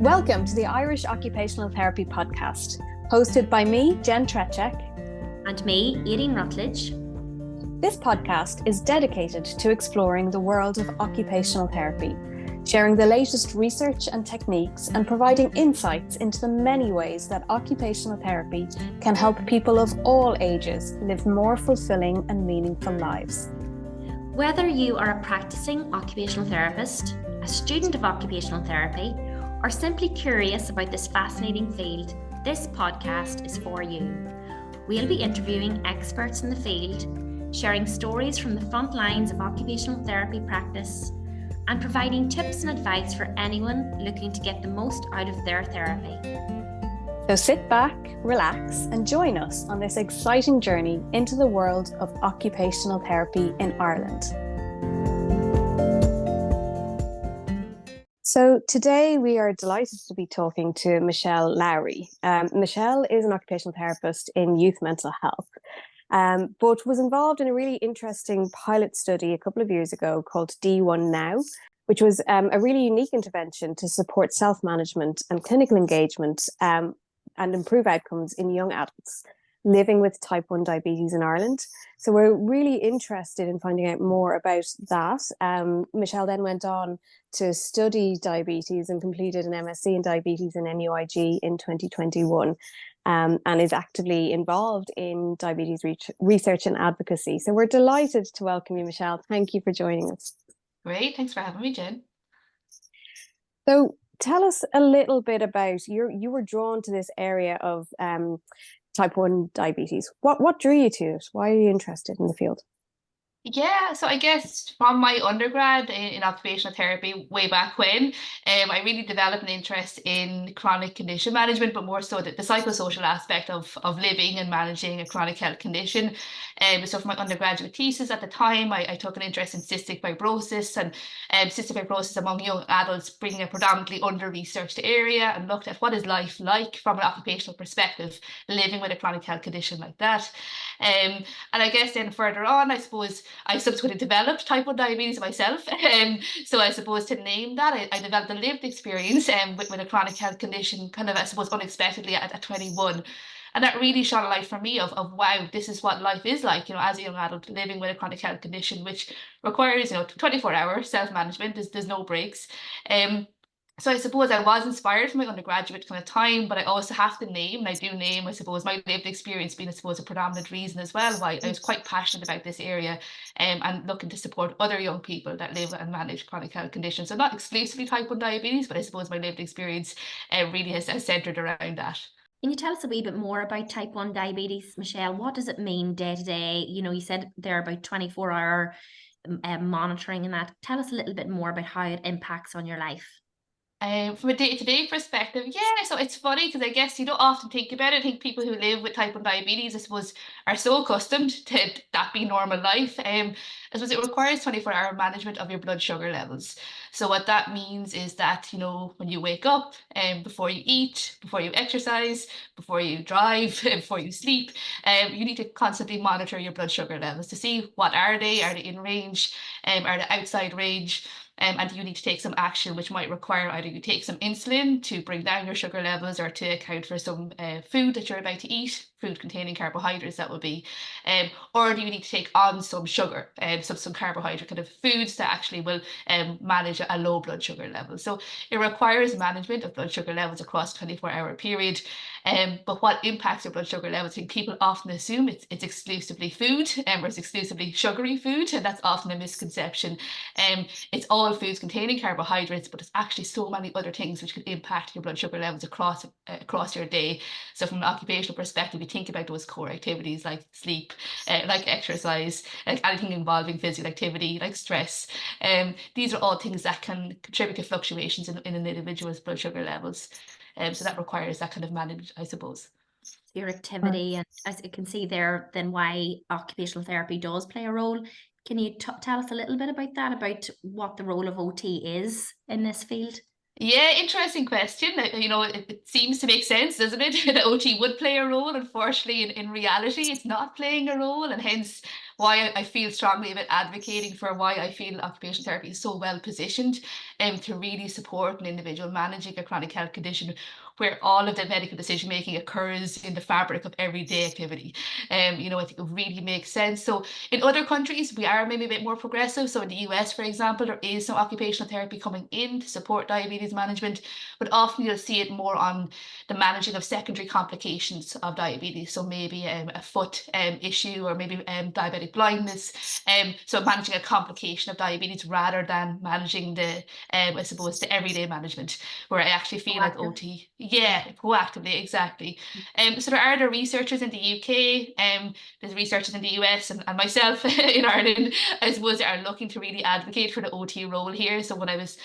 Welcome to the Irish Occupational Therapy podcast, hosted by me, Jen Trechek. And me, Irene Rutledge. This podcast is dedicated to exploring the world of occupational therapy, sharing the latest research and techniques and providing insights into the many ways that occupational therapy can help people of all ages live more fulfilling and meaningful lives. Whether you are a practicing occupational therapist, a student of occupational therapy, or simply curious about this fascinating field, this podcast is for you. We'll be interviewing experts in the field, sharing stories from the front lines of occupational therapy practice, and providing tips and advice for anyone looking to get the most out of their therapy. So sit back, relax, and join us on this exciting journey into the world of occupational therapy in Ireland. So today we are delighted to be talking to Michelle Lowry. Michelle is an occupational therapist in youth mental health, but was involved in a really interesting pilot study a couple of years ago called D1 Now, which was a really unique intervention to support self-management and clinical engagement and improve outcomes in young adults living with type 1 diabetes in Ireland. So we're really interested in finding out more about that. Michelle then went on to study diabetes and completed an MSc in diabetes and NUIG in 2021 and is actively involved in diabetes research and advocacy. So we're delighted to welcome you, Michelle. Thank you for joining us. Great, thanks for having me, Jen. So tell us a little bit about you were drawn to this area of type 1 diabetes. What drew you to it? Why are you interested in the field? Yeah, so I guess from my undergrad in occupational therapy way back when, I really developed an interest in chronic condition management, but more so the psychosocial aspect of living and managing a chronic health condition. So for my undergraduate thesis at the time, I took an interest in cystic fibrosis and cystic fibrosis among young adults, bringing a predominantly under-researched area, and looked at what is life like from an occupational perspective, living with a chronic health condition like that. And I guess then further on, I suppose, I subsequently developed type 1 diabetes myself. So I suppose to name that, I developed a lived experience with a chronic health condition, kind of, I suppose, unexpectedly at 21. And that really shone a light for me of wow, this is what life is like, as a young adult living with a chronic health condition, which requires, 24-hour self-management. There's no breaks. So I suppose I was inspired from my undergraduate kind of time, but I also have to name, and I do name, I suppose, my lived experience being, I suppose, a predominant reason as well why I was quite passionate about this area and looking to support other young people that live and manage chronic health conditions. So not exclusively type 1 diabetes, but I suppose my lived experience really has centered around that. Can you tell us a wee bit more about type 1 diabetes, Michelle? What does it mean day to day? You said there about 24-hour monitoring and that. Tell us a little bit more about how it impacts on your life. From a day-to-day perspective, yeah, so it's funny because I guess you don't often think about it. I think people who live with type 1 diabetes, I suppose, are so accustomed to that being normal life. I suppose it requires 24-hour management of your blood sugar levels. So what that means is that, when you wake up, before you eat, before you exercise, before you drive, before you sleep, you need to constantly monitor your blood sugar levels to see what are they in range, are they outside range. And you need to take some action, which might require either you take some insulin to bring down your sugar levels or to account for some food that you're about to eat, food containing carbohydrates that would be, or do you need to take on some sugar, some carbohydrate kind of foods that actually will manage a low blood sugar level. So it requires management of blood sugar levels across a 24-hour period. But what impacts your blood sugar levels? I think people often assume it's exclusively food or it's exclusively sugary food, and that's often a misconception. It's all foods containing carbohydrates, but it's actually so many other things which can impact your blood sugar levels across your day. So from an occupational perspective, we think about those core activities like sleep, like exercise, like anything involving physical activity, like stress. These are all things that can contribute to fluctuations in an individual's blood sugar levels. So that requires that kind of management, I suppose. Your activity, and as you can see there, then why occupational therapy does play a role. Can you tell us a little bit about that, about what the role of OT is in this field? Yeah, interesting question. It seems to make sense, doesn't it? That OT would play a role. Unfortunately, in reality, it's not playing a role, and hence why I feel strongly about advocating for why I feel occupational therapy is so well positioned to really support an individual managing a chronic health condition where all of the medical decision making occurs in the fabric of everyday activity. You know, I think it really makes sense. So in other countries, we are maybe a bit more progressive. So in the US, for example, there is some occupational therapy coming in to support diabetes management, but often you'll see it more on the managing of secondary complications of diabetes. So maybe a foot issue, or maybe diabetic blindness. So managing a complication of diabetes rather than managing the, I suppose, the everyday management, where I actually feel like OT. Yeah, proactively, exactly. So there are the researchers in the UK, there's researchers in the US, and myself in Ireland, I suppose, are looking to really advocate for the OT role here. So when I was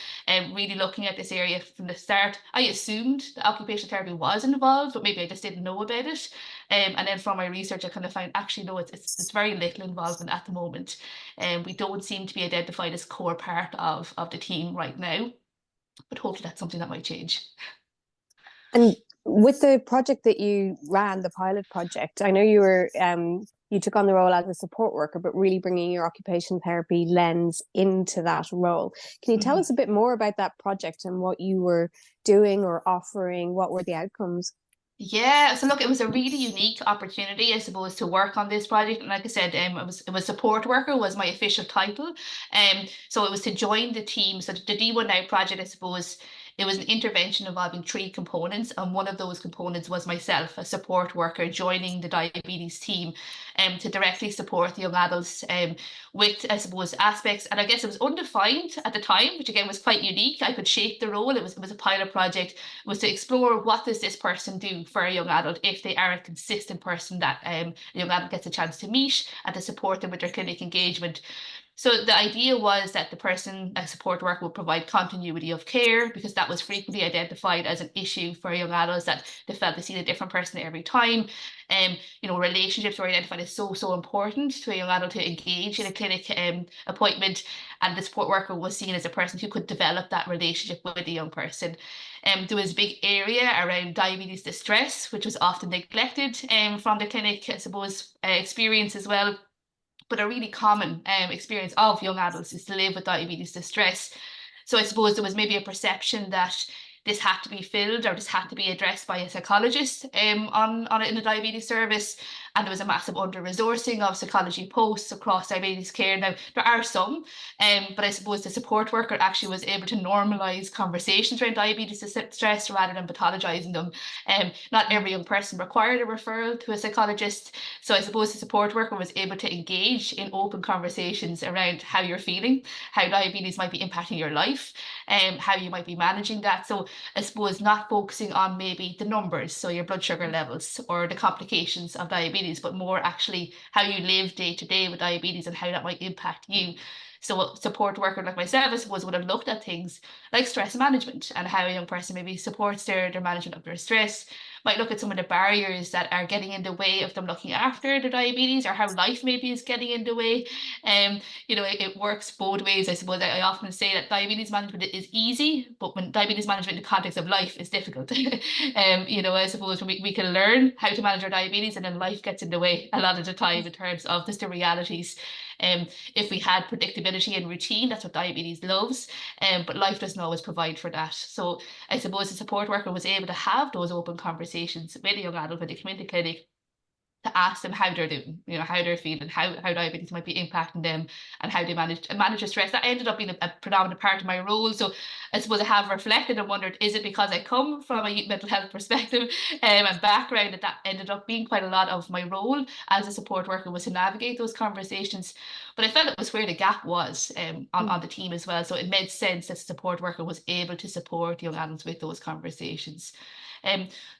really looking at this area from the start, I assumed that occupational therapy was involved, but maybe I just didn't know about it. And then from my research, I kind of found actually no, it's very little involvement at the moment. And we don't seem to be identified as core part of the team right now. But hopefully that's something that might change. And with the project that you ran, the pilot project, I know you took on the role as a support worker, but really bringing your occupational therapy lens into that role. Can you tell us a bit more about that project and what you were doing or offering? What were the outcomes? Yeah, so look, it was a really unique opportunity, I suppose, to work on this project. And like I said, it was support worker was my official title. So it was to join the team. So the D1 Now project, I suppose, it was an intervention involving three components, and one of those components was myself, a support worker, joining the diabetes team to directly support the young adults with, I suppose, aspects. And I guess it was undefined at the time, which again was quite unique. I could shape the role. It was a pilot project. It was to explore, what does this person do for a young adult if they are a consistent person that a young adult gets a chance to meet, and to support them with their clinic engagement. So the idea was that the person, a support worker, would provide continuity of care, because that was frequently identified as an issue for young adults, that they felt they see a different person every time. You know, relationships were identified as so important to a young adult to engage in a clinic appointment, and the support worker was seen as a person who could develop that relationship with the young person. There was a big area around diabetes distress, which was often neglected from the clinic, I suppose, experience as well. But a really common experience of young adults is to live with diabetes distress. So I suppose there was maybe a perception that this had to be filled, or this had to be addressed by a psychologist on it in the diabetes service. And there was a massive under-resourcing of psychology posts across diabetes care. Now, there are some, but I suppose the support worker actually was able to normalise conversations around diabetes distress rather than pathologising them. Not every young person required a referral to a psychologist. So I suppose the support worker was able to engage in open conversations around how you're feeling, how diabetes might be impacting your life, how you might be managing that. So I suppose not focusing on maybe the numbers, so your blood sugar levels or the complications of diabetes, but more actually how you live day to day with diabetes and how that might impact you. So a support worker like myself, I suppose, would have looked at things like stress management and how a young person maybe supports their management of their stress, might look at some of the barriers that are getting in the way of them looking after their diabetes, or how life maybe is getting in the way. You know, it works both ways. I suppose I often say that diabetes management is easy, but when diabetes management in the context of life is difficult. You know, I suppose we can learn how to manage our diabetes, and then life gets in the way a lot of the time in terms of just the realities. If we had predictability and routine, that's what diabetes loves, but life doesn't always provide for that. So I suppose the support worker was able to have those open conversations with a young adult when they come into clinic, to ask them how they're doing, you know, how they're feeling, how diabetes might be impacting them, and how they manage their stress. That ended up being a predominant part of my role. So I suppose I have reflected and wondered, is it because I come from a mental health perspective and background, that ended up being quite a lot of my role as a support worker, was to navigate those conversations. But I felt it was where the gap was on the team as well. So it made sense that the support worker was able to support young adults with those conversations.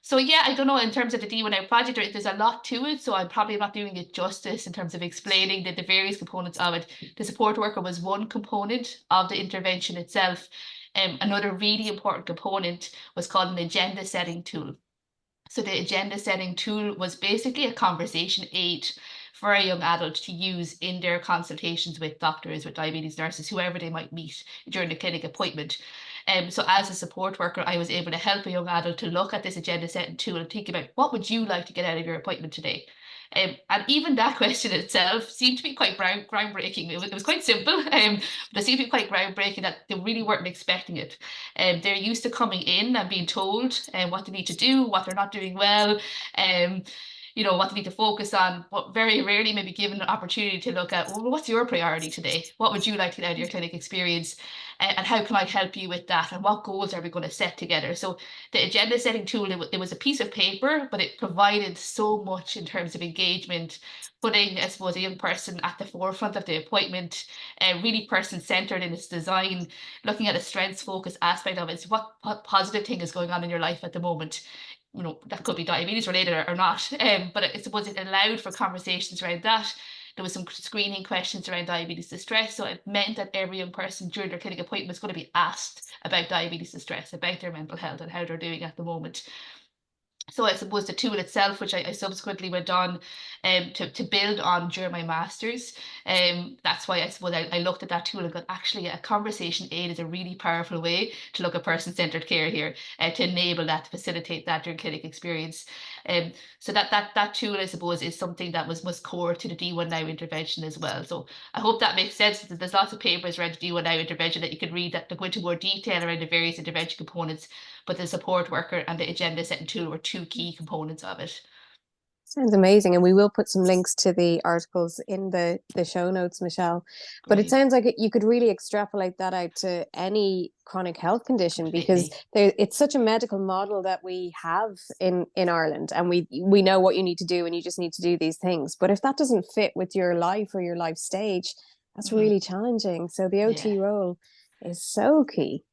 So yeah, I don't know, in terms of the D1 project, there's a lot to it, so I'm probably not doing it justice in terms of explaining the various components of it. The support worker was one component of the intervention itself. Another really important component was called an agenda setting tool. So the agenda setting tool was basically a conversation aid for a young adult to use in their consultations with doctors, with diabetes nurses, whoever they might meet during the clinic appointment. So as a support worker, I was able to help a young adult to look at this agenda setting tool and think about, what would you like to get out of your appointment today? And even that question itself seemed to be quite groundbreaking. It was quite simple, but it seemed to be quite groundbreaking that they really weren't expecting it. They're used to coming in and being told what they need to do, what they're not doing well, um, what they need to focus on, but very rarely maybe given an opportunity to look at, well, what's your priority today? What would you like to get out of your clinic experience? And how can I help you with that? And what goals are we going to set together? So the agenda setting tool, it was a piece of paper, but it provided so much in terms of engagement, putting, I suppose, a young person at the forefront of the appointment, really person-centered in its design, looking at a strengths focus aspect of it. So what positive thing is going on in your life at the moment? That could be diabetes related or not. But I suppose it allowed for conversations around that. There was some screening questions around diabetes distress. So it meant that every young person during their clinic appointment was going to be asked about diabetes distress, about their mental health and how they're doing at the moment. So I suppose the tool itself, which I subsequently went on to build on during my master's, that's why I suppose I looked at that tool and got, actually, a conversation aid is a really powerful way to look at person-centered care here, to enable that, to facilitate that during clinic experience. So that tool, I suppose, is something that was core to the D1 Now intervention as well. So I hope that makes sense. There's lots of papers around the D1 Now intervention that you can read that go into more detail around the various intervention components, but the support worker and the agenda setting tool were two key components of it. Sounds amazing. And we will put some links to the articles in the show notes, Michelle. But it sounds like you could really extrapolate that out to any chronic health condition, because it's such a medical model that we have in Ireland, and we know what you need to do and you just need to do these things. But if that doesn't fit with your life or your life stage, that's really challenging. So the OT role is so key.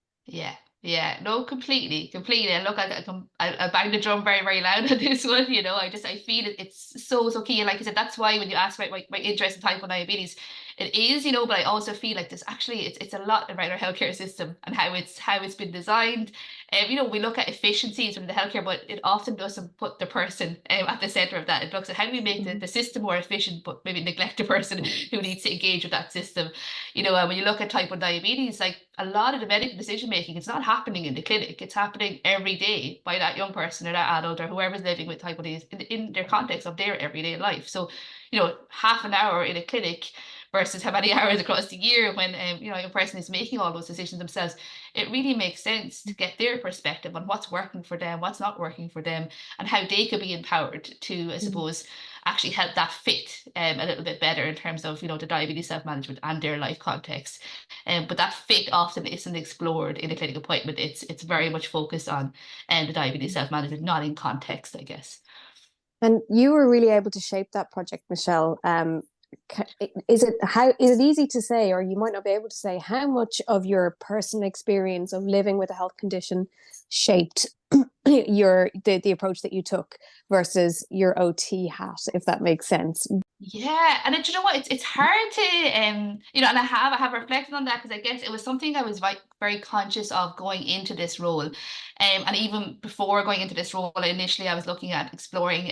Yeah, no, completely. And look, I bang the drum very, very loud on this one. I feel it's so key. And like I said, that's why when you ask about my interest in type 1 diabetes, it is, but I also feel like this actually, it's a lot around our healthcare system and how it's been designed. We look at efficiencies from the healthcare, but it often doesn't put the person at the center of that. It looks at how do we make the system more efficient, but maybe neglect the person who needs to engage with that system. When you look at type 1 diabetes, like a lot of the medical decision making, it's not happening in the clinic. It's happening every day by that young person or that adult or whoever's living with type 1 diabetes in their context of their everyday life. So, half an hour in a clinic versus how many hours across the year when a person is making all those decisions themselves, it really makes sense to get their perspective on what's working for them, what's not working for them, and how they could be empowered to, I suppose, actually help that fit a little bit better in terms of the diabetes self-management and their life context. But that fit often isn't explored in a clinic appointment. It's very much focused on the diabetes self-management, not in context, I guess. And you were really able to shape that project, Michelle. Is it easy to say, or you might not be able to say, how much of your personal experience of living with a health condition shaped the approach that you took versus your OT hat, if that makes sense? Yeah, and you know what? It's hard to and I have reflected on that, because I guess it was something I was very conscious of going into this role, and even before going into this role, initially I was looking at exploring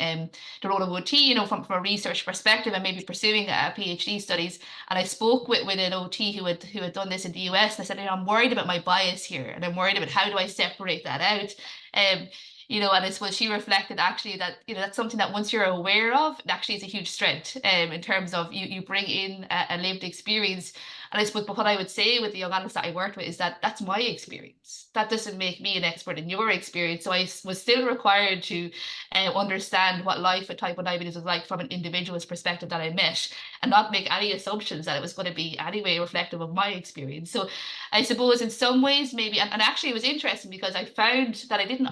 the role of OT, from a research perspective and maybe pursuing a PhD studies. And I spoke with an OT who had done this in the US, and I said, I'm worried about my bias here, and I'm worried about how do I separate that out. And I suppose she reflected actually that, that's something that once you're aware of, it actually is a huge strength in terms of you bring in a lived experience. And I suppose what I would say with the young adults that I worked with is that that's my experience. That doesn't make me an expert in your experience. So I was still required to understand what life with type 1 diabetes was like from an individual's perspective that I met, and not make any assumptions that it was going to be anyway reflective of my experience. So I suppose in some ways maybe, and actually it was interesting because I found that I didn't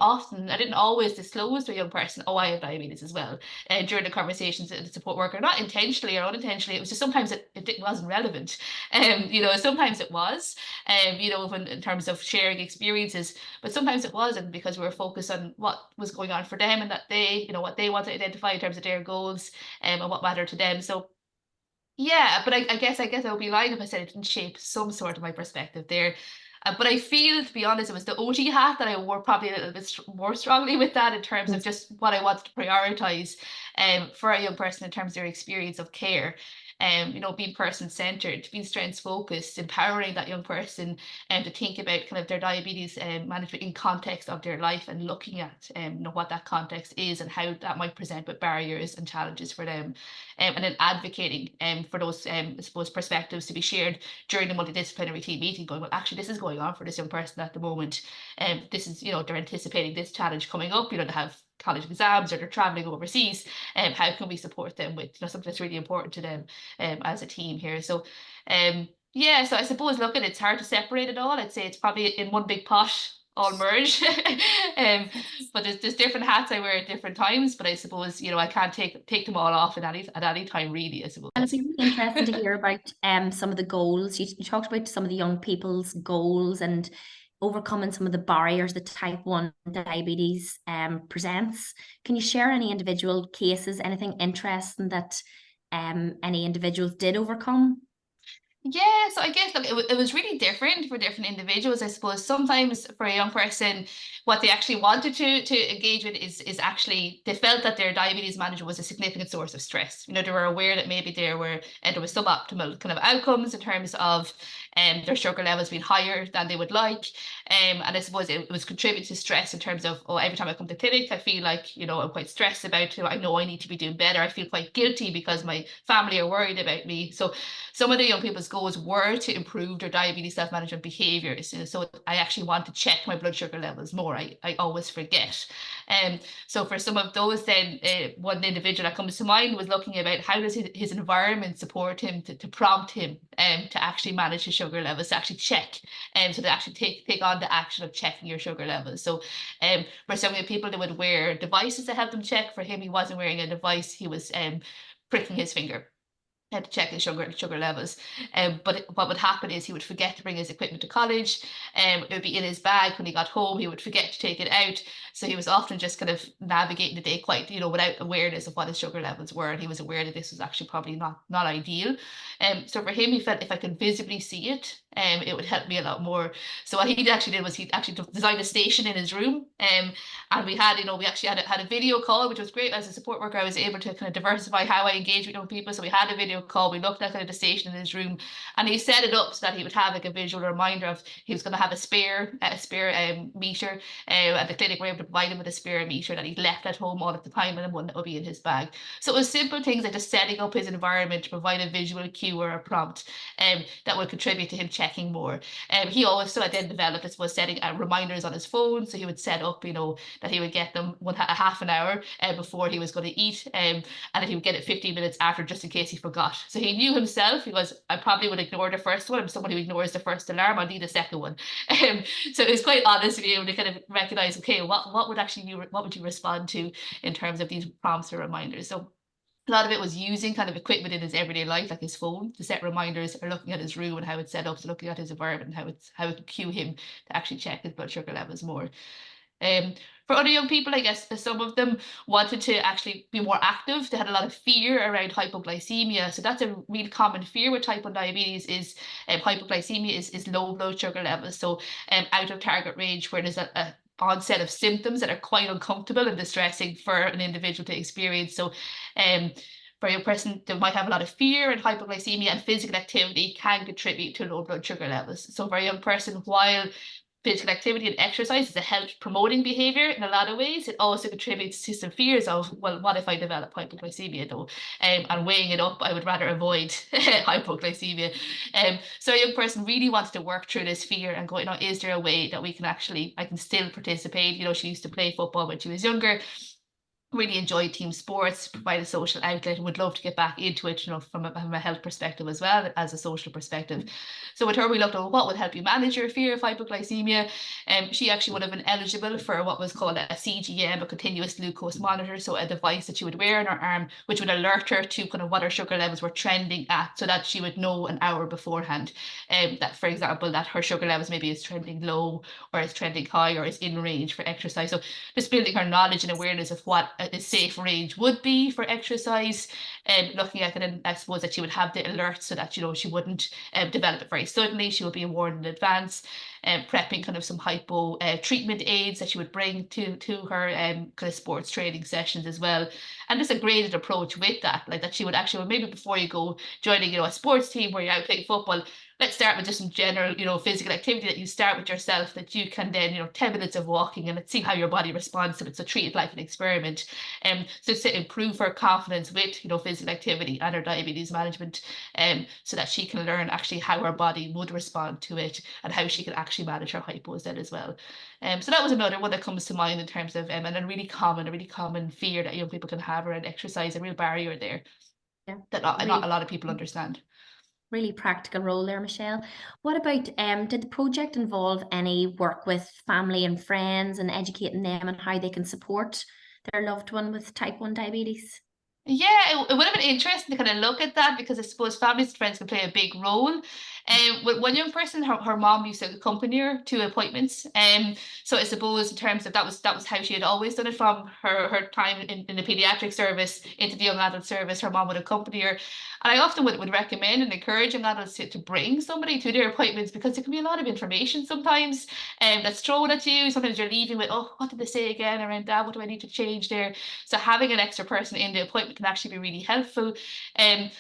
always disclose to a young person, oh, I have diabetes as well, during the conversations with the support worker, not intentionally or unintentionally. It was just sometimes it wasn't relevant. Sometimes it was, in terms of sharing experiences, but sometimes it wasn't, because we were focused on what was going on for them and that they, what they want to identify in terms of their goals and what mattered to them. So yeah, but I guess I would be lying if I said it didn't shape some sort of my perspective there. But I feel, to be honest, it was the OT hat that I wore probably a little bit more strongly with that, in terms of just what I wanted to prioritize for a young person in terms of their experience of care. being person-centered, being strengths-focused, empowering that young person to think about kind of their diabetes management in context of their life, and looking at what that context is and how that might present with barriers and challenges for them, and then advocating for those, I suppose, perspectives to be shared during the multidisciplinary team meeting, going, well, actually, this is going on for this young person at the moment, and this is, they're anticipating this challenge coming up, to have college exams, or they're traveling overseas, and how can we support them with something that's really important to them as a team here. So yeah, so I suppose, look, it's hard to separate it all. I'd say it's probably in one big pot, all merge. But there's different hats I wear at different times, but I suppose I can't take them all off at any time, really, I suppose. And it'd be really interesting to hear about some of the goals. You talked about some of the young people's goals and overcoming some of the barriers that type 1 diabetes presents. Can you share any individual cases, anything interesting that any individuals did overcome? Yeah, so I guess, look, it was really different for different individuals. I suppose sometimes for a young person, what they actually wanted to engage with is actually, they felt that their diabetes management was a significant source of stress. They were aware that maybe there was suboptimal kind of outcomes in terms of their sugar levels being higher than they would like. And I suppose it was contributing to stress in terms of, every time I come to clinic, I feel like, I'm quite stressed about it. I know I need to be doing better. I feel quite guilty because my family are worried about me. So some of the young people's goals were to improve their diabetes self-management behaviors. So I actually want to check my blood sugar levels more. I always forget. So for some of those, then one individual that comes to mind was looking about how does his environment support him to prompt him to actually manage his sugar levels, to actually check, so to actually take on the action of checking your sugar levels. So for some of the people, they would wear devices to help them check. For him, he wasn't wearing a device. He was pricking his finger to check his sugar levels. But what would happen is he would forget to bring his equipment to college. It would be in his bag when he got home. He would forget to take it out. So he was often just kind of navigating the day quite, without awareness of what his sugar levels were. And he was aware that this was actually probably not ideal. So for him, he felt if I could visibly see it, it would help me a lot more. So what he actually did was he actually designed a station in his room. And we had, we actually had a video call, which was great. As a support worker, I was able to kind of diversify how I engage with young people. So we had a video call. We looked at kind of the station in his room, and he set it up so that he would have like a visual reminder of he was going to have a spare meter. At the clinic, we were able to provide him with a spare meter that he left at home all of the time, and one that would be in his bag. So it was simple things like just setting up his environment to provide a visual cue or a prompt that would contribute to him checking more. He also then developed, I suppose, setting reminders on his phone. So he would set up, that he would get them a half an hour before he was going to eat, and that he would get it 15 minutes after, just in case he forgot. So he knew himself. He was, I probably would ignore the first one. I'm someone who ignores the first alarm. I'll need a second one. So it was quite honest to be able to kind of recognize, okay, what would you respond to in terms of these prompts or reminders? So a lot of it was using kind of equipment in his everyday life, like his phone, to set reminders, or looking at his room and how it's set up, so looking at his environment and how it could cue him to actually check his blood sugar levels more. For other young people, I guess some of them wanted to actually be more active. They had a lot of fear around hypoglycemia. So that's a real common fear with type 1 diabetes is hypoglycemia is low blood sugar levels. So out of target range, where there's a onset of symptoms that are quite uncomfortable and distressing for an individual to experience. So for a young person, they might have a lot of fear, and hypoglycemia and physical activity can contribute to low blood sugar levels. So for a young person, while physical activity and exercise is a health promoting behavior in a lot of ways, it also contributes to some fears of, well, what if I develop hypoglycemia though? And weighing it up, I would rather avoid hypoglycemia. So a young person really wants to work through this fear and go, is there a way that I can still participate? She used to play football when she was younger, really enjoyed team sports, provide a social outlet, and would love to get back into it, from a health perspective as well as a social perspective. So with her, we looked at what would help you manage your fear of hypoglycemia. She actually would have been eligible for what was called a CGM, a continuous glucose monitor, so a device that she would wear on her arm, which would alert her to kind of what her sugar levels were trending at, so that she would know an hour beforehand that, for example, that her sugar levels maybe is trending low, or is trending high, or is in range for exercise. So just building her knowledge and awareness of what a safe range would be for exercise, and looking at it, and I suppose that she would have the alerts so that, you know, she wouldn't develop it very suddenly. She would be warned in advance, and prepping kind of some hypo treatment aids that she would bring to her kind of sports training sessions as well, and just a graded approach with that, like that she would actually, well, maybe before you go joining, you know, a sports team where you're out playing football, let's start with just some general, you know, physical activity that you start with yourself, that you can then, you know, 10 minutes of walking, and let's see how your body responds to it. So treat it like an experiment. So to improve her confidence with, you know, physical activity and her diabetes management, so that she can learn actually how her body would respond to it and how she can actually manage her hypos then as well. So that was another one that comes to mind in terms of, and a really common fear that young people can have around exercise, a real barrier there, Yeah, that not really, a lot of people understand. really practical role there, Michelle. What about did the project involve any work with family and friends and educating them on how they can support their loved one with type 1 diabetes? Yeah, it would have been interesting to kind of look at that, because I suppose families and friends can play a big role. With one young person, her mom used to accompany her to appointments. So I suppose in terms of that was how she had always done it from her time in the pediatric service into the young adult service. Her mom would accompany her. And I often would recommend and encourage young adults to bring somebody to their appointments, because there can be a lot of information sometimes that's thrown at you. Sometimes you're leaving with, oh, what did they say again around that? What do I need to change there? So having an extra person in the appointment can actually be really helpful.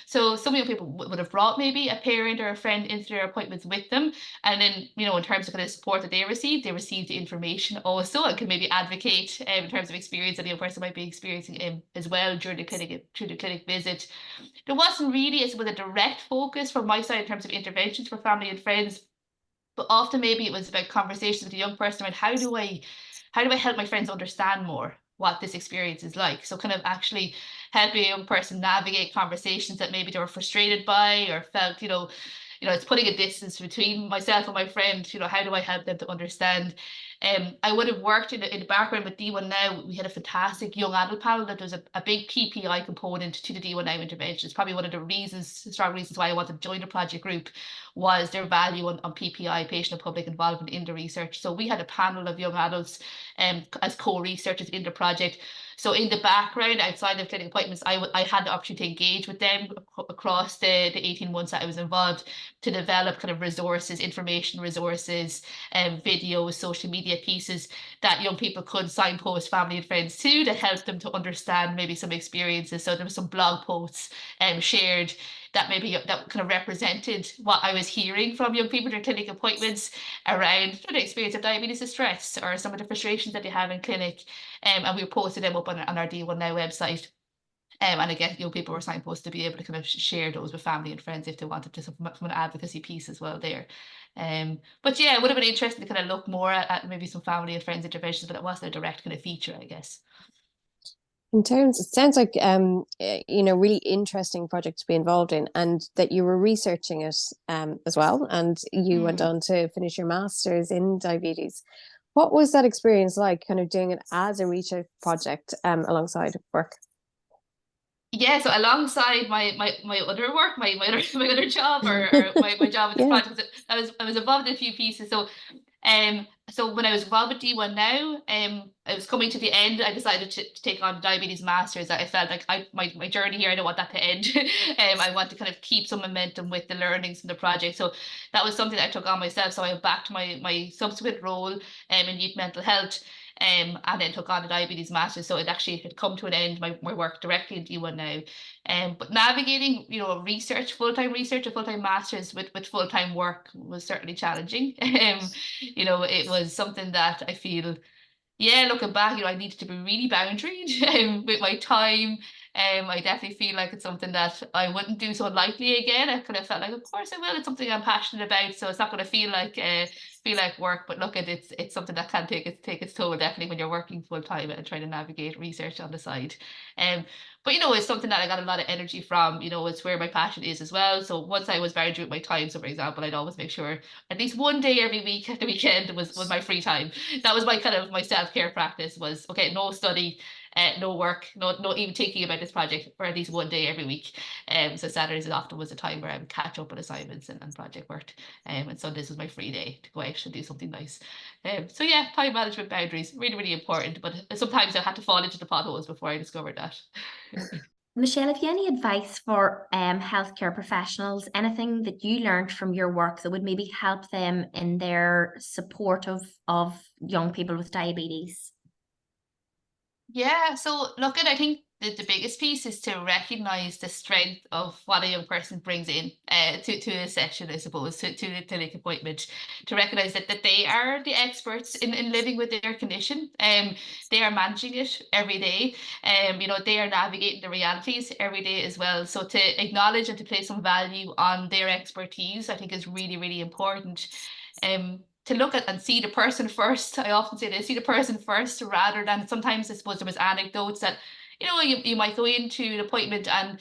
So some young people would have brought maybe a parent or a friend into their appointments with them. And then, you know, in terms of kind of support that they received the information also, and can maybe advocate in terms of experience that the young person might be experiencing as well during the clinic visit. There wasn't really, with a direct focus from my side in terms of interventions for family and friends, but often maybe it was about conversations with the young person about how do I help my friends understand more what this experience is like. So kind of actually helping a young person navigate conversations that maybe they were frustrated by or felt, it's putting a distance between myself and my friend. You know, how do I help them to understand? I would have worked in the background with D1 Now. We had a fantastic young adult panel that was a big PPI component to the D1 Now intervention. It's probably one of the strong reasons why I wanted to join the project group, was their value on PPI, patient and public involvement in the research. So we had a panel of young adults as co-researchers in the project. So in the background, outside of clinic appointments, I had the opportunity to engage with them across the 18 months that I was involved, to develop kind of resources, information resources, videos, social media pieces that young people could signpost family and friends to help them to understand maybe some experiences. So there were some blog posts shared that kind of represented what I was hearing from young people at clinic appointments around the experience of diabetes distress or some of the frustrations that they have in clinic. And we posted them up on our D1 Now website. And again, young people were signposted to be able to kind of share those with family and friends if they wanted to, from an advocacy piece as well there. But yeah, it would have been interesting to kind of look more at maybe some family and friends interventions, but it wasn't a direct kind of feature, I guess. It sounds like really interesting project to be involved in, and that you were researching it as well, and you went on to finish your master's in diabetes. What was that experience like, kind of doing it as a research project alongside work? Yeah, so alongside my other work, my other job, or my job with the project, I was involved in a few pieces. So when I was involved with D1 Now, I was coming to the end. I decided to take on diabetes masters. I felt like my journey here, I don't want that to end. I want to kind of keep some momentum with the learnings from the project. So that was something that I took on myself. So I went back to my subsequent role in youth mental health. And then took on the diabetes masters. So it actually had come to an end, my work directly in D1 Now. But navigating, full-time research, a full-time masters with full-time work was certainly challenging. It was something that I feel, looking back, I needed to be really boundaried with my time. I definitely feel like it's something that I wouldn't do so lightly again. I kind of felt like, of course I will. It's something I'm passionate about, so it's not going to feel like work. But look, it's something that can take its toll, definitely, when you're working full time and trying to navigate research on the side. But it's something that I got a lot of energy from. It's where my passion is as well. So once I was boundary with my time, so for example, I'd always make sure at least one day every week at the weekend was my free time. That was my self-care practice. Was okay, no study, no work, no even thinking about this project for at least one day every week. So Saturdays often was a time where I would catch up on assignments and project work. And Sundays was my free day to go out connection, do something nice. So yeah, time management, boundaries, really, really important. But sometimes I had to fall into the potholes before I discovered that. Michelle, have you any advice for healthcare professionals? Anything that you learned from your work that would maybe help them in their support of young people with diabetes? Yeah, so look at I think the biggest piece is to recognize the strength of what a young person brings in to a session, I suppose, to the clinic appointment, to recognize that they are the experts in living with their condition. They are managing it every day. They are navigating the realities every day as well. So to acknowledge and to place some value on their expertise, I think is really, really important. To look at and see the person first. I often say this, see the person first rather than sometimes I suppose there was anecdotes that, you might go into an appointment and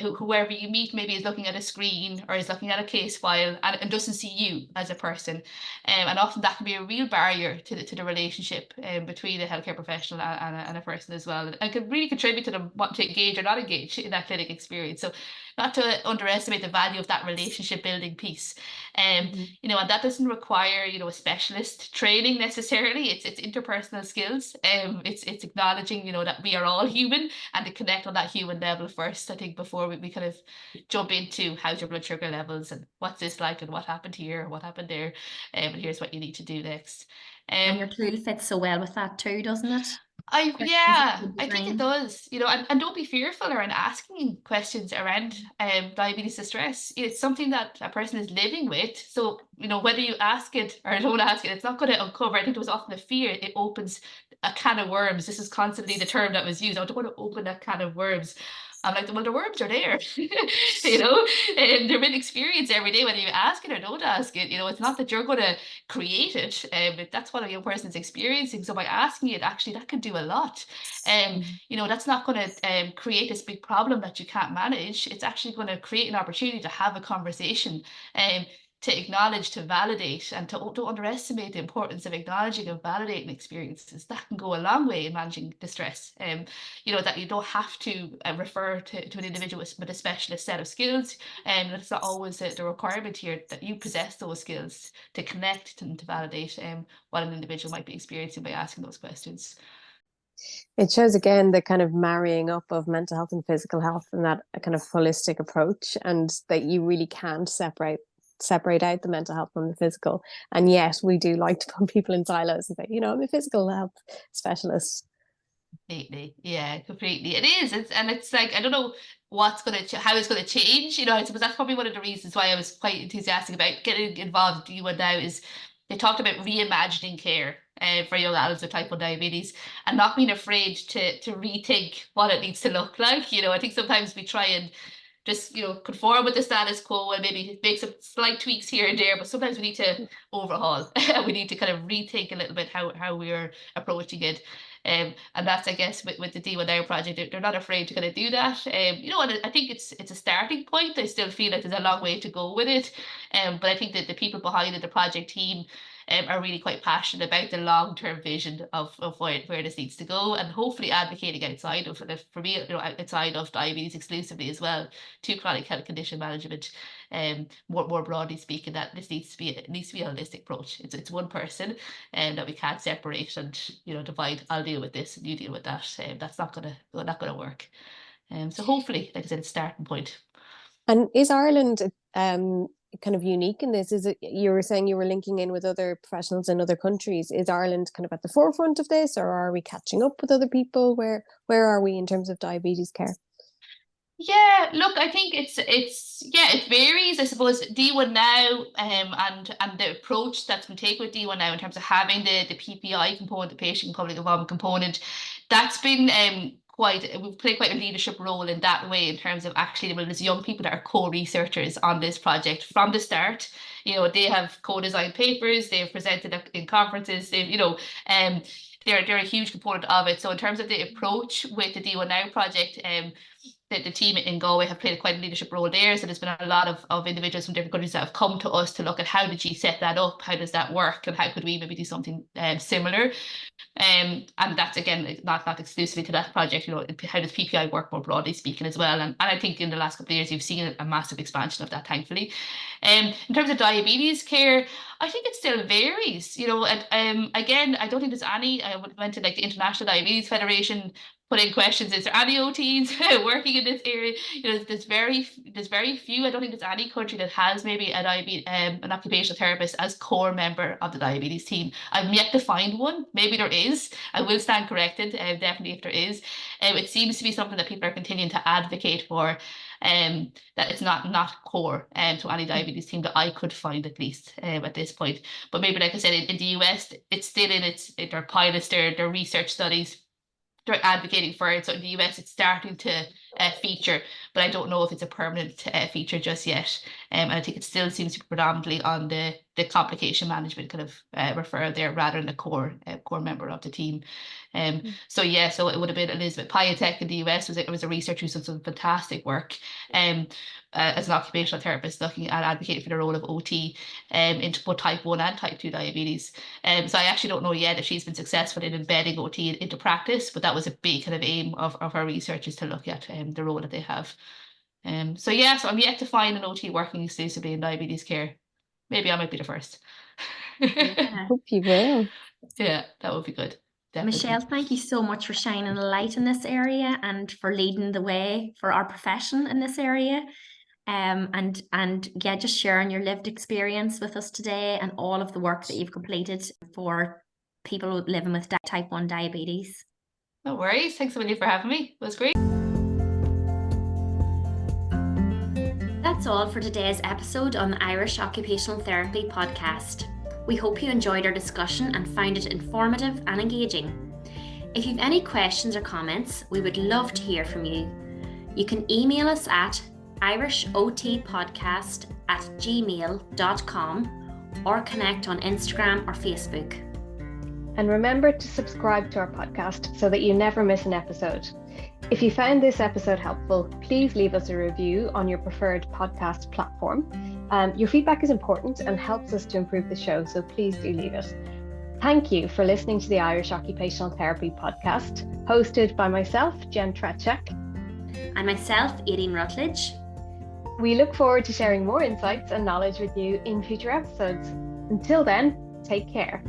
whoever you meet maybe is looking at a screen or is looking at a case file and doesn't see you as a person. And often that can be a real barrier to the relationship between a healthcare professional and a person as well. And can really contribute to them wanting to engage or not engage in that clinic experience. So not to underestimate the value of that relationship building piece. And that doesn't require, a specialist training necessarily. It's interpersonal skills. It's acknowledging, that we are all human and to connect on that human level first, I think, before we kind of jump into how's your blood sugar levels and what's this like and what happened here, what happened there, and here's what you need to do next. And your tool fits so well with that too, doesn't it? I think it does, and don't be fearful around asking questions around diabetes distress. It's something that a person is living with. So, whether you ask it or don't ask it, it's not going to uncover. I think there was often a fear it opens a can of worms. This is constantly the term that was used. I don't want to open a can of worms. I'm like, well, the worms are there, and they're in experience every day, whether you ask it or don't ask it. It's not that you're going to create it, but that's what a young person's experiencing. So by asking it, actually, that can do a lot. That's not going to create this big problem that you can't manage. It's actually going to create an opportunity to have a conversation. To acknowledge, to validate, and to don't underestimate the importance of acknowledging and validating experiences. That can go a long way in managing distress. That you don't have to refer to an individual with a specialist set of skills, and it's not always the requirement here that you possess those skills to connect and to validate what an individual might be experiencing by asking those questions. It shows again the kind of marrying up of mental health and physical health and that kind of holistic approach, and that you really can't separate out the mental health from the physical. And yet we do like to put people in silos and say, I'm a physical health specialist. Completely. Yeah, completely. It is. It's like, I don't know how it's going to change. I suppose that's probably one of the reasons why I was quite enthusiastic about getting involved with D1 now is they talked about reimagining care for young adults with type 1 diabetes and not being afraid to rethink what it needs to look like. I think sometimes we try and just conform with the status quo and maybe make some slight tweaks here and there, but sometimes we need to overhaul. We need to kind of rethink a little bit how we're approaching it. And that's, I guess, with the D1 Now project, they're not afraid to kind of do that. And I think it's a starting point. I still feel like there's a long way to go with it. But I think that the people behind it, the project team, are really quite passionate about the long-term vision of where this needs to go, and hopefully advocating outside of, for me, outside of diabetes exclusively as well, to chronic health condition management. More broadly speaking, that this needs to be a holistic approach. It's one person, and that we can't separate and divide. I'll deal with this and you deal with that. That's not gonna work. So hopefully, like I said, it's a starting point. And is Ireland kind of unique in this? Is it, you were saying you were linking in with other professionals in other countries? Is Ireland kind of at the forefront of this, or are we catching up with other people? Where are we in terms of diabetes care? Yeah, look, I think it varies. I suppose D1 Now and the approach that's been taken with D1 Now in terms of having the PPI component, the patient public involvement component, that's been we've played quite a leadership role in that way in terms of actually there's young people that are co-researchers on this project from the start. They have co-designed papers, they've presented in conferences, they're a huge component of it. So in terms of the approach with the D1 Now project, the team in Galway have played quite a leadership role there. So there's been a lot of individuals from different countries that have come to us to look at how did you set that up? How does that work? And how could we maybe do something similar? And that's again not exclusively to that project. You know, how does PPI work more broadly speaking as well? And I think in the last couple of years you've seen a massive expansion of that, thankfully. In terms of diabetes care, I think it still varies. You know, and again, I don't think there's any. I went to like the International Diabetes Federation, put in questions: is there any OTs working in this area? You know, there's very few. I don't think there's any country that has maybe an occupational therapist as core member of the diabetes team. I've yet to find one. Maybe there is. I will stand corrected. Definitely, if there is, it seems to be something that people are continuing to advocate for. That it's not core to any diabetes team that I could find, at least at this point. But maybe, like I said, in the US, it's still in their pilots, their research studies. They're advocating for it. So in the US, it's starting to feature, but I don't know if it's a permanent feature just yet. And I think it still seems to be predominantly on the complication management kind of referral there, rather than the core member of the team. So yeah, so it would have been Elizabeth Piatek in the US was a researcher who's done some fantastic work as an occupational therapist, looking at advocating for the role of OT into both type 1 and type 2 diabetes. So I actually don't know yet if she's been successful in embedding OT into practice, but that was a big kind of aim of her research, is to look at the role that they have. So yeah, so I'm yet to find an OT working exclusively in diabetes care. Maybe I might be the first. I hope you will. Yeah, that would be good. Definitely. Michelle, thank you so much for shining a light in this area and for leading the way for our profession in this area. And yeah, just sharing your lived experience with us today and all of the work that you've completed for people living with type 1 diabetes. No worries. Thanks so much for having me. It was great. That's all for today's episode on the Irish Occupational Therapy podcast. We hope you enjoyed our discussion and found it informative and engaging. If you've any questions or comments, we would love to hear from you. You can email us at irishotpodcast@gmail.com or connect on Instagram or Facebook. And remember to subscribe to our podcast so that you never miss an episode. If you found this episode helpful, please leave us a review on your preferred podcast platform. Your feedback is important and helps us to improve the show, so please do leave it. Thank you for listening to the Irish Occupational Therapy podcast, hosted by myself, Jen Trachak. And myself, Aideen Rutledge. We look forward to sharing more insights and knowledge with you in future episodes. Until then, take care.